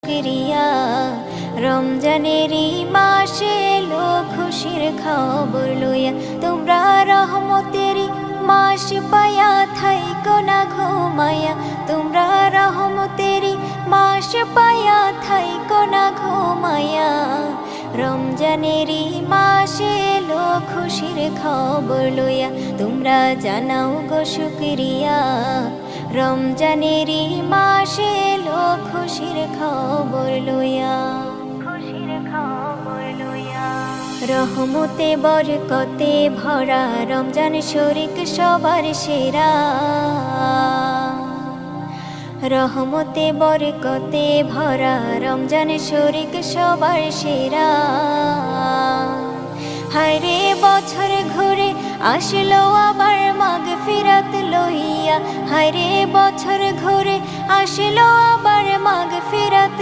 শুকরিয়া। রমজানেরই মাসে এলো খুশির খবর লইয়া, তোমরা রহমতেরই মাস পায়া থাইকো না ঘুমায়া, তোমরা রহমতেরই মাস পায়া থাইকো না ঘুমায়া। রমজানেরই মাসে এলো খুশির খবর লইয়া, তোমরা জানাও গো শুকরিয়া। রমজানেরই মাসে এলো খুশির খবর লইয়া, খুশির খবর লইয়া। রহমতে বরকতে ভরা রমজান শরীক সবার সেরা, রহমতে বরকতে ভরা রমজান শরীক সবার সেরা। হায়রে বছর ঘুরে আসলো আবার মাগফিরাত লইয়া, হায়রে বছর ঘুরে আসলো আবার মাগফিরাত